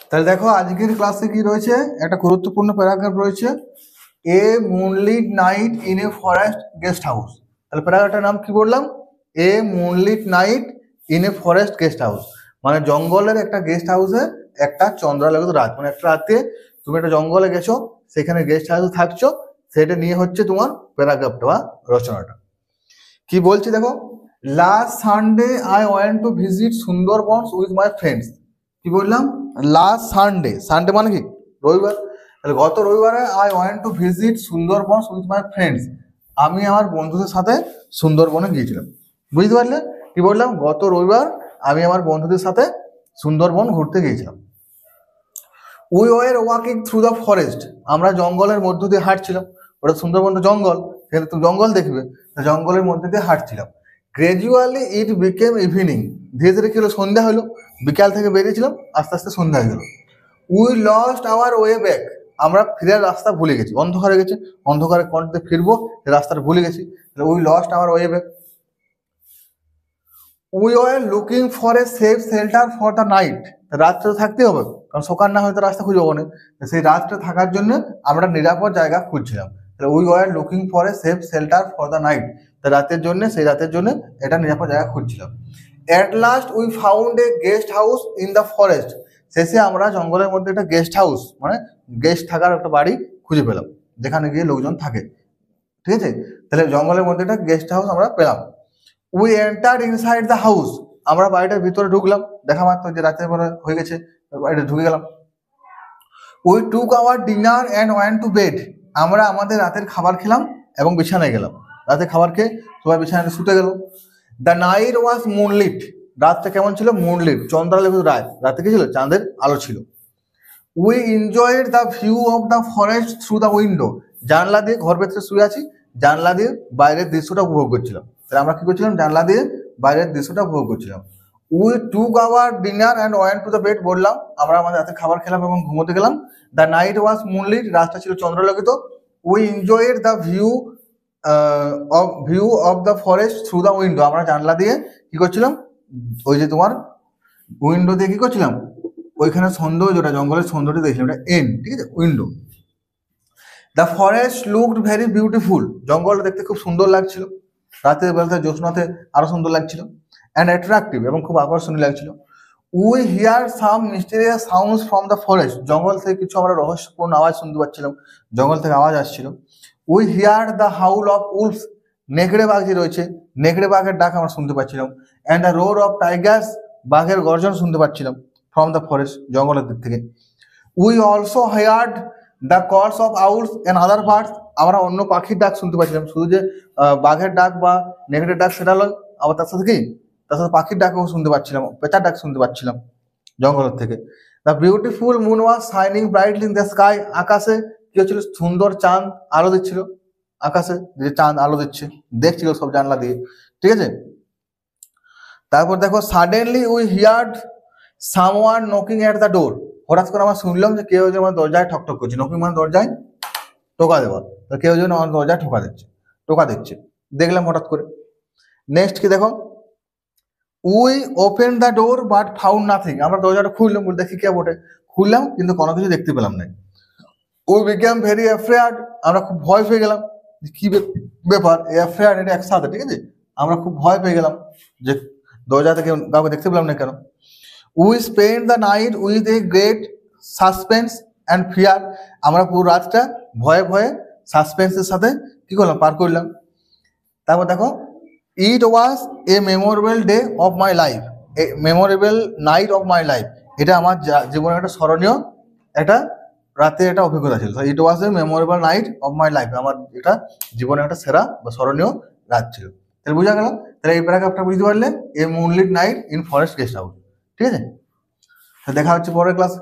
তাহলে দেখো আজকের ক্লাসে কি রয়েছে, একটা গুরুত্বপূর্ণ প্যারাগ্রাফ রয়েছে, a moonlit night in a forest guest house. তাহলে প্যারাগ্রাফটার নাম কি বললাম, a moonlit night in a forest guest house, মানে জঙ্গলের একটা গেস্ট হাউসে একটা চন্দ্রালোকিত রাত, মানে একটা রাতে তুমি একটা জঙ্গলে গেছো, সেখানে গেস্ট হাউসে থাকছো, সেটা নিয়ে হচ্ছে তোমার প্যারাগ্রাফটা বা রচনাটা। কি বলছি দেখো, last Sunday I went to visit Sundarbans with my friends. কি বললাম, লাস্ট সানডে, সানডে মানে কি রবিবার, তাহলে গত রবিবারে I went to visit Sundarbans with my friends, আমি আমার বন্ধুদের সাথে সুন্দরবনে গিয়েছিলাম। বুঝতে পারলে, কি বললাম, গত রবিবার আমি আমার বন্ধুদের সাথে সুন্দরবন ঘুরতে গিয়েছিলাম। We were walking through the forest, আমরা জঙ্গলের মধ্য দিয়ে হাঁটছিলাম, ওটা সুন্দরবন তো জঙ্গল, সেখানে তুমি জঙ্গল দেখবে, জঙ্গলের মধ্যে দিয়ে হাঁটছিলাম। গ্র্যাজুয়ালি ইট বিকেম ইভিনিং, ধীরে ধীরে কি হলো, সন্ধ্যা হলো, বিকাল থেকে বেরিয়েছিলাম, আস্তে আস্তে সন্ধ্যা হয়ে গেল। We lost hour way back, আমরা ফিরার রাস্তা ভুলে গেছি, অন্ধকার হয়ে গেছে, অন্ধকারে কোনটাতে ফিরবো রাস্তাটা ভুলে গেছি, we lost hour way back. We were looking for a safe shelter for the night, রাত্রে থাকতে হবে, কারণ সকাল না হয়তো রাস্তা খুঁজে পাবো না, সেই রাতটা থাকার জন্য আমরা নিরাপদ জায়গা খুঁজছিলাম। We were looking for a safe shelter for the night, রাতের জন্য, সেই রাতের জন্য এটা নিরাপদ জায়গা খুঁজছিলাম। At last we found a guest house in the forest, শেষে আমরা জঙ্গলের মধ্যে একটা গেস্ট হাউস, মানে গেস্ট থাকার একটা বাড়ি খুঁজে পেলাম, যেখানে গিয়ে লোকজন থাকে। ঠিক আছে, তাহলে জঙ্গলের মধ্যে একটা গেস্ট হাউস আমরা পেলাম। We enter inside the house, আমরা বাড়িটার ভিতরে ঢুকলাম, দেখা মাত্র যে রাতের বেলা হয়ে গেছে, বাড়িটা ঢুকে গেলাম। We took our dinner and went to bed, আমরা আমাদের রাতের খাবার খেলাম এবং বিছানায় গেলাম, রাতে খাবার খেয়ে সবাই বিছানায় শুতে গেল। দ্য নাইট ওয়াজ মুনলিট, রাতটা কেমন ছিল, মুনলিট, চন্দ্রালোকিত রাত, রাতে কি ছিল, চাঁদের আলো ছিল। We enjoyed the view of the forest through the window, জানলা দিয়ে, ঘর ভেতরে শুয়ে আছি, জানলা দিয়ে বাইরের দৃশ্যটা উপভোগ করছিলাম। তাহলে আমরা কি করছিলাম, জানলা দিয়ে বাইরের দৃশ্যটা উপভোগ করছিলাম। We took our dinner and went to the bed, বললাম আমরা আমাদের রাতে খাবার খেলাম এবং ঘুমোতে গেলাম। দ্য নাইট ওয়াজ মুনলিট, রাতটা ছিল চন্দ্রলোকিত। We enjoyed the view of the forest through the window, আমরা জানলা দিয়ে কি করছিলাম, ওই যে তোমার উইন্ডো দিয়ে কি করছিলাম, ওইখানে সৌন্দর্যটা, জঙ্গলের সৌন্দর্য দেখছিলাম, এটা এন, ঠিক আছে, window. The forest looked very beautiful, জঙ্গলটা দেখতে খুব সুন্দর লাগছিল, রাতের বেলাতে জ্যোৎস্নাতে আরো সুন্দর লাগছিল। অ্যান্ড অ্যাট্রাক্টিভ, এবং খুব আকর্ষণীয় লাগছিল। We here some mysterious sounds from the forest, জঙ্গল থেকে কিছু আমরা রহস্যপূর্ণ আওয়াজ শুনতে পাচ্ছিলাম, জঙ্গল থেকে আওয়াজ আসছিল। We hear the howl of wolves, নেকড়ে বাঘ যে রয়েছে, নেকড়ে বাঘের ডাক আমরা শুনতে পাচ্ছিলাম। অ্যান্ড দ্য রোর অফ টাইগার্স, বাঘের গর্জন শুনতে পাচ্ছিলাম ফ্রম দ্য ফরেস্ট, জঙ্গলের দিক থেকে। উই অলসো হিয়ার্ড দ্য কলস of owls and other birds, আমরা অন্য পাখির ডাক শুনতে পাচ্ছিলাম, শুধু যে বাঘের ডাক বা নেকড়ের ডাক সেটা নয়, আবার তার সাথে কি, তার সাথে পাখির ডাকও শুনতে পাচ্ছিলাম, পেঁচার ডাক শুনতে পাচ্ছিলাম জঙ্গলের থেকে। The beautiful moon was shining brightly in the sky, আকাশে কি হচ্ছিল, সুন্দর চাঁদ আলো দিচ্ছিল, আকাশে যে চাঁদ আলো দিচ্ছে দেখছিল সব জানলা দিয়ে, ঠিক আছে। তারপর দেখো, suddenly we heard someone knocking at the door, হঠাৎ করে আমরা শুনলাম যে কেউ যেন আমার দরজায় ঠকঠক করছে, নকিং মানে দরজায় টোকা দেওয়া, কেউ যেন আমার দরজায় টোকা দিচ্ছে, দেখলাম হঠাৎ করে। নেক্সট কি দেখো, we open the door but found nothing, আমরা দরজাটা খুললাম, বলে দেখি কে বটে, খুললাম কিন্তু কোনো কিছু দেখতে পেলাম না। উই বিকেম ভেরি অ্যাফ্রেড, আমরা খুব ভয় পেয়ে গেলাম, কি ব্যাপার, অ্যাফ্রেড এটা একসাথে, ঠিক আছে, আমরা খুব ভয় পেয়ে গেলাম যে দরজা থেকে কাউকে দেখতে পেলাম না কেন। We spend the night with a great suspense and fear, আমরা পুরো রাতটা ভয়ে ভয়ে সাসপেন্সের সাথে কি করলাম, পার করলাম। তারপর দেখো, it was a memorable day of my life, a memorable night of my life, এটা আমার জীবনের একটা স্মরণীয় একটা রাতের একটা অভিজ্ঞতা ছিল। It was a memorable night of my life, আমার এটা জীবনের একটা সেরা বা স্মরণীয় রাত ছিল। তাহলে বোঝা গেল, তাহলে এই প্যারাগ্রাফটা বুঝতে পারলে, a moonlit night in forest guest house, ঠিক আছে। দেখা হচ্ছে পরের ক্লাসে।